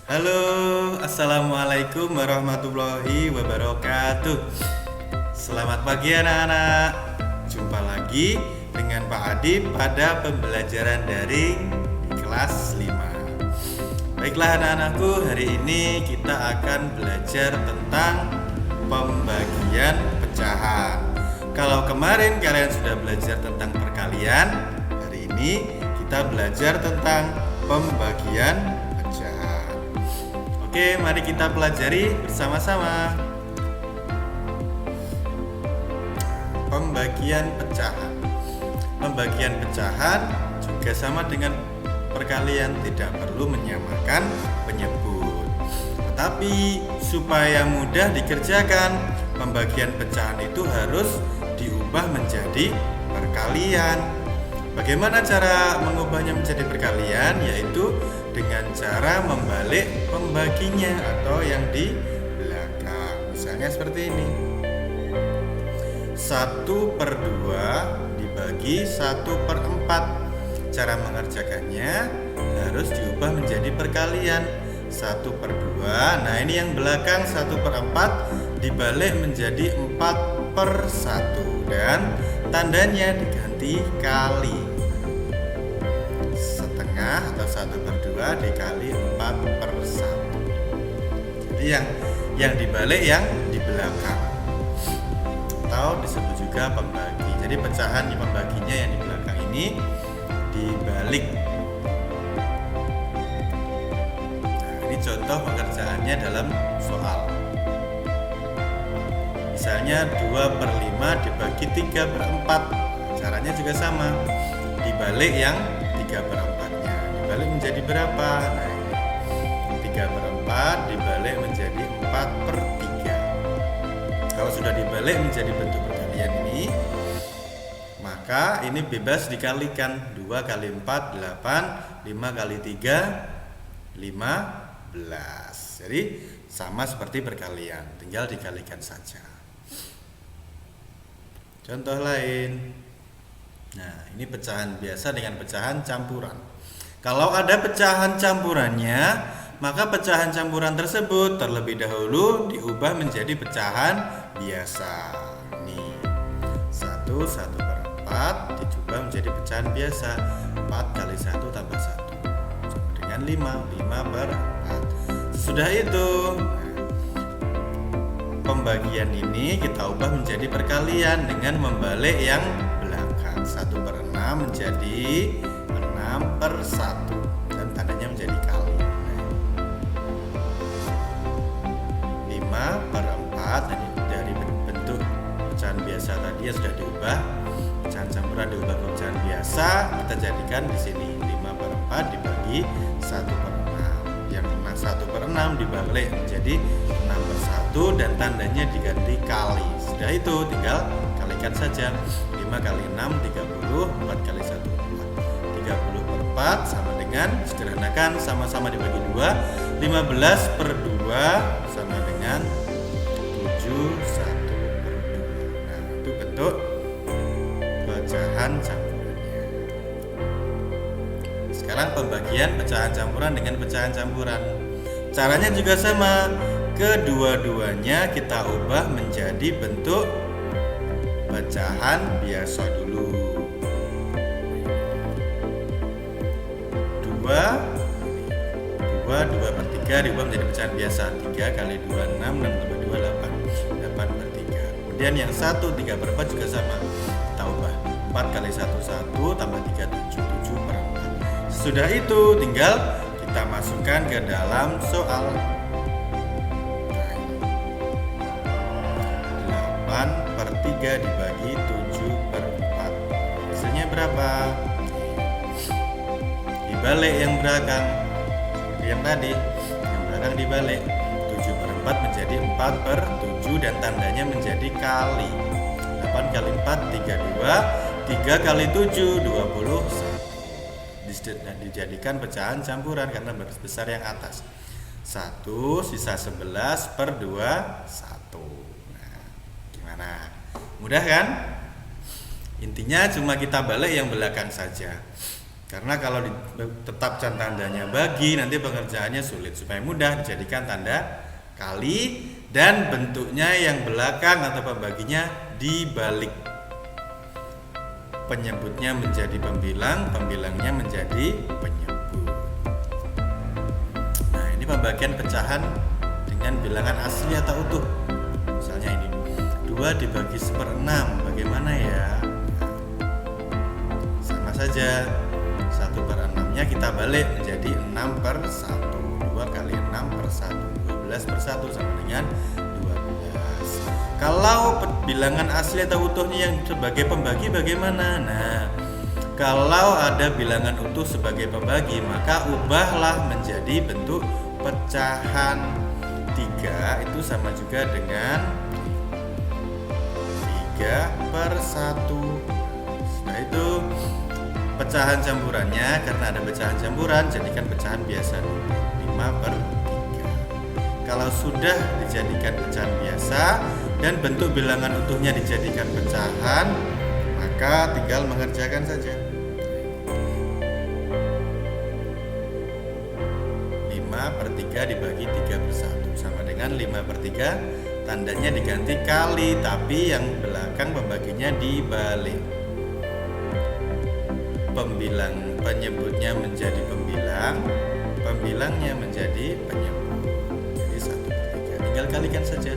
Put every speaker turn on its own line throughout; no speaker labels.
Halo, assalamualaikum warahmatullahi wabarakatuh. Selamat pagi anak-anak. Jumpa lagi dengan Pak Adi pada pembelajaran daring di kelas 5. Baiklah anak-anakku, hari ini kita akan belajar tentang pembagian pecahan. Kalau kemarin kalian sudah belajar tentang perkalian, hari ini kita belajar tentang pembagian pecahan. Oke, mari kita pelajari bersama-sama. Pembagian pecahan. Pembagian pecahan juga sama dengan perkalian, tidak perlu menyamakan penyebut. Tetapi supaya mudah dikerjakan, pembagian pecahan itu harus diubah menjadi perkalian. Bagaimana cara mengubahnya menjadi perkalian? Yaitu dengan cara membalik pembaginya atau yang di belakang. Misalnya seperti ini. 1/2 dibagi 1/4. Cara mengerjakannya harus diubah menjadi perkalian. 1/2. Nah, ini yang belakang 1/4 dibalik menjadi 4/1 dan tandanya diganti kali. Setengah atau 1/2 dikali 4/1. Jadi yang dibalik yang di belakang, atau disebut juga pembagi. Jadi pecahan pembaginya yang di belakang ini dibalik. Nah, ini contoh pengerjaannya dalam soal. Misalnya 2/5 dibagi 3/4. Caranya juga sama. Dibalik yang 3/4-nya. Dibalik menjadi berapa? Nah, ini 3/4 dibalik menjadi 4/3. Kalau sudah dibalik menjadi bentuk perkalian ini, maka ini bebas dikalikan. 2 kali 4, 8. 5 kali 3, 15. Jadi sama seperti perkalian, tinggal dikalikan saja. Contoh lain. Nah, ini pecahan biasa dengan pecahan campuran. Kalau ada pecahan campurannya, maka pecahan campuran tersebut terlebih dahulu diubah menjadi pecahan biasa. Nih, 1/4 diubah menjadi pecahan biasa. 4 kali 1 tambah 1 sama dengan 5/4. Sesudah itu, pembagian ini kita ubah menjadi perkalian dengan membalik yang belakang. 1/6 menjadi 6/1 dan tandanya menjadi kali. 5/4 dari bentuk pecahan biasa tadi yang sudah diubah, pecahan campuran diubah ke pecahan biasa, kita jadikan di sini 5/4 dibagi 1/6. Yang 1/6 dibalik menjadi 6/1 dan tandanya diganti kali. Sudah itu tinggal kalikan saja. 5 kali 6 30, 4 kali 1 4. 30/4 sama dengan, sederhanakan, sama-sama dibagi 2. 15/2 sama dengan 7/1/2. Nah, itu bentuk pecahan campurannya. Sekarang pembagian pecahan campuran dengan pecahan campuran. Caranya juga sama. Kedua-duanya kita ubah menjadi bentuk pecahan biasa dulu. 2/3 diubah menjadi pecahan biasa. 3 kali 2 6, 6 tambah 2 8. 8/3. Kemudian yang 1 3/4 juga sama. Kita ubah. 4 kali 1 1 tambah 3 7, 7/4. Sesudah itu tinggal kita masukkan ke dalam soal. 8/3 dibagi 7/4. Hasilnya berapa? Dibalik yang belakang. Seperti yang tadi, yang belakang dibalik. 7/4 menjadi 4/7 dan tandanya menjadi kali. 8 kali 4 32, 3 kali 7 21. Dijadikan pecahan campuran karena besar yang atas. 1 sisa 11/21. Nah, gimana? Mudah kan? Intinya cuma kita balik yang belakang saja. Karena kalau tetapkan tandanya bagi, nanti pengerjaannya sulit. Supaya mudah, dijadikan tanda kali dan bentuknya yang belakang atau pembaginya dibalik. Penyebutnya menjadi pembilang, pembilangnya menjadi penyebut. Nah, ini pembagian pecahan dengan bilangan asli atau utuh. Misalnya ini 2 dibagi 1/6, bagaimana ya? Sama saja, 1/6-nya kita balik menjadi 6/1. 2 kali 6/1, 12/1 sama dengan 12. Kalau bilangan asli atau utuhnya yang sebagai pembagi bagaimana? Nah, kalau ada bilangan utuh sebagai pembagi, maka ubahlah menjadi bentuk pecahan. 3 itu sama juga dengan 3/1. Setelah itu pecahan campurannya, karena ada pecahan campuran, jadikan pecahan biasa 5/3. Kalau sudah dijadikan pecahan biasa dan bentuk bilangan utuhnya dijadikan pecahan, maka tinggal mengerjakan saja. 5/3 dibagi 3/1 sama dengan 5/3. Tandanya diganti kali, tapi yang belakang pembaginya dibalik. Penyebutnya menjadi pembilang, pembilangnya menjadi penyebut. Jadi 1/3. Tinggal kalikan saja.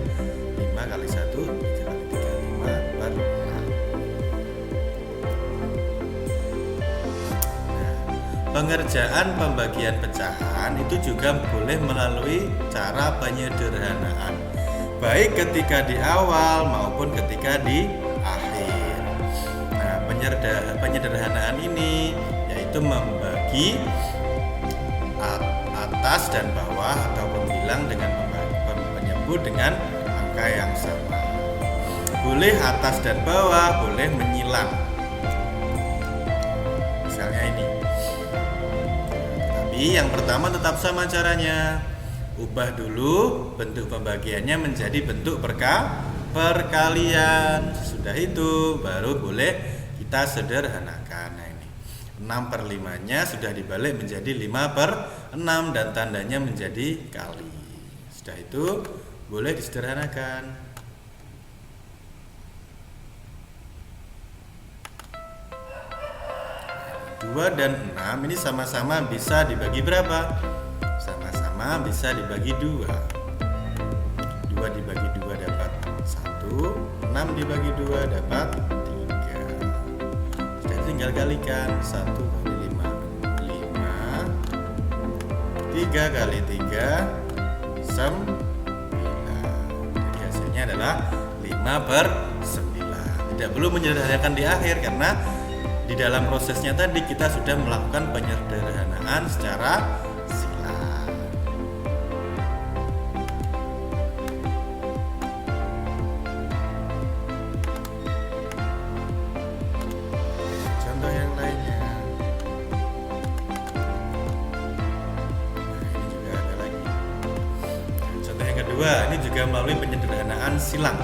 5 kali 1, 3 kali 3, 5/6. Nah, pengerjaan pembagian pecahan itu juga boleh melalui cara penyederhanaan, baik ketika di awal maupun ketika di akhir. Nah, penyederhanaan ini yaitu membagi atas dan bawah atau pembilang dengan penyebut dengan angka yang sama. Boleh atas dan bawah, boleh menyilang. Misalnya ini. Tapi yang pertama tetap sama caranya. Ubah dulu bentuk pembagiannya menjadi bentuk perkalian. Sudah itu baru boleh kita sederhanakan. Nah, ini 6/5-nya sudah dibalik menjadi 5/6 dan tandanya menjadi kali. Sudah itu boleh disederhanakan. 2 dan 6 ini sama-sama bisa dibagi berapa? Sama-sama bisa dibagi 2. 2 dibagi 2 dapat 1, 6 dibagi 2 dapat 3. Sudah tinggal kalikan. 1 kali 5, 5. 3 kali 3, 9. Jadi hasilnya adalah 5/9. Tidak perlu menyederhanakan di akhir karena di dalam prosesnya tadi kita sudah melakukan penyederhanaan secara silang. Contoh yang lainnya. Nah, ini juga ada lagi. Contoh yang kedua, ini juga melalui penyederhanaan silang.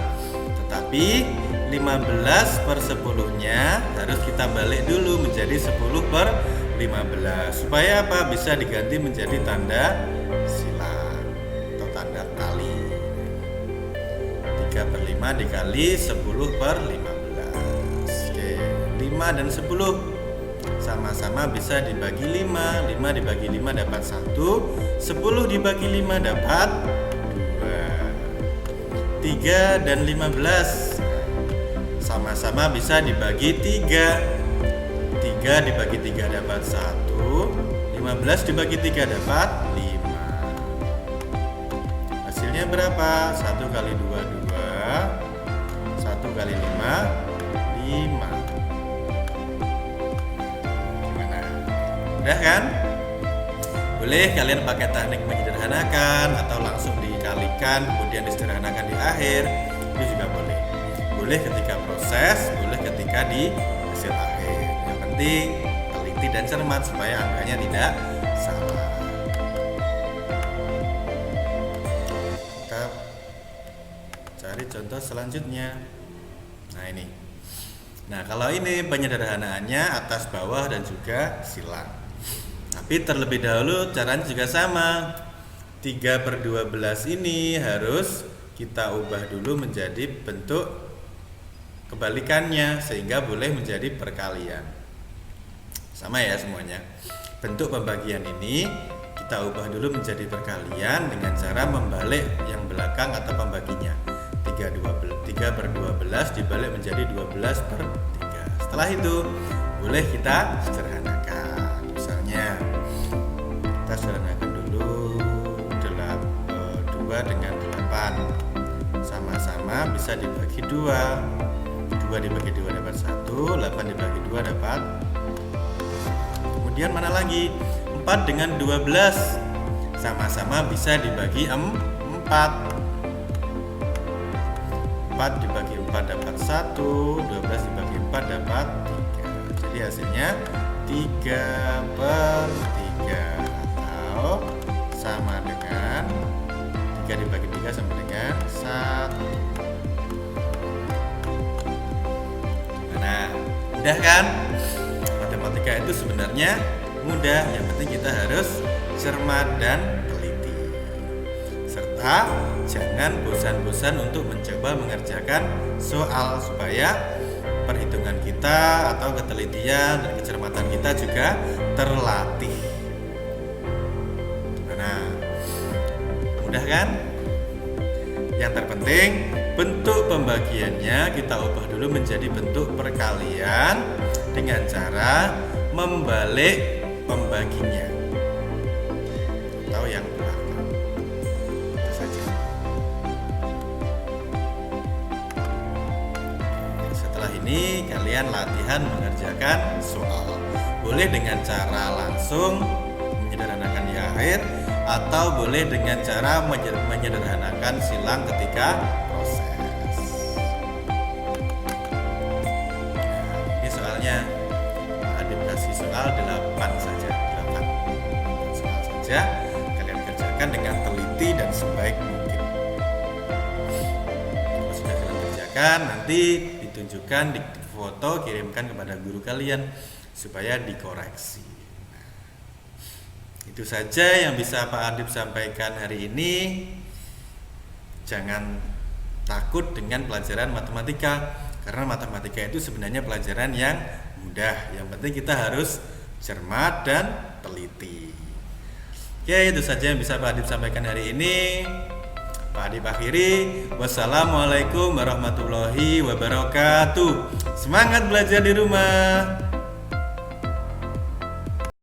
Tetapi 15/10-nya harus kita balik dulu menjadi 10/15. Supaya apa? Bisa diganti menjadi tanda silang atau tanda kali. 3/5 dikali 10/15. Oke, 5 dan 10 sama-sama bisa dibagi 5. 5 dibagi 5 dapat 1. 10 dibagi 5 dapat 2. 3 dan 15 sama-sama bisa dibagi 3. 3 dibagi 3 dapat 1. 15 dibagi 3 dapat 5. Hasilnya berapa? 1 kali 2, 2. 1 kali 5, 5. Gimana? Udah kan? Boleh kalian pakai teknik menyederhanakan atau langsung dikalikan kemudian disederhanakan di akhir. Itu juga boleh. Boleh ketika proses, boleh ketika di hasil akhir. Yang penting teliti dan cermat supaya angkanya tidak salah. Kita cari contoh selanjutnya. Nah, ini Nah, kalau ini penyederhanaannya atas bawah dan juga silang. Tapi terlebih dahulu caranya juga sama. 3/12 ini harus kita ubah dulu menjadi bentuk kebalikannya sehingga boleh menjadi perkalian. Sama ya semuanya. Bentuk pembagian ini kita ubah dulu menjadi perkalian dengan cara membalik yang belakang atau pembaginya. 3/12 dibalik menjadi 12/3. Setelah itu boleh kita sederhanakan. Misalnya kita sederhanakan dulu 2 dengan 8 sama-sama bisa dibagi 2. 2 dibagi 2 dapat 1, 8 dibagi 2 dapat. Kemudian mana lagi? 4 dengan 12 sama-sama bisa dibagi 4. 4 dibagi 4 dapat 1, 12 dibagi 4 dapat 3. Jadi hasilnya 3/3 atau sama dengan 3 dibagi 3 sama dengan 1. Nah, mudah kan? Matematika itu sebenarnya mudah, yang penting kita harus cermat dan teliti. Serta jangan bosan-bosan untuk mencoba mengerjakan soal supaya perhitungan kita atau ketelitian dan kecermatan kita juga terlatih. Nah, mudah kan? Yang terpenting bentuk pembagiannya kita ubah dulu menjadi bentuk perkalian dengan cara membalik pembaginya atau yang belakang. Itu saja. Setelah ini kalian latihan mengerjakan soal. Boleh dengan cara langsung menyederhanakan di akhir atau boleh dengan cara menyederhanakan silang ketika proses. Nah, ini soalnya kasih soal 8 saja, 8 soal saja. Kalian kerjakan dengan teliti dan sebaik mungkin. Kalau sudah kalian kerjakan, nanti ditunjukkan di foto, kirimkan kepada guru kalian supaya dikoreksi. Nah, itu saja yang bisa Pak Adib sampaikan hari ini. Jangan takut dengan pelajaran matematika, karena matematika itu sebenarnya pelajaran yang mudah. Yang penting kita harus cermat dan teliti. Oke, itu saja yang bisa Pak Adib sampaikan hari ini. Pak Adib akhiri. Wassalamualaikum warahmatullahi wabarakatuh. Semangat belajar di rumah.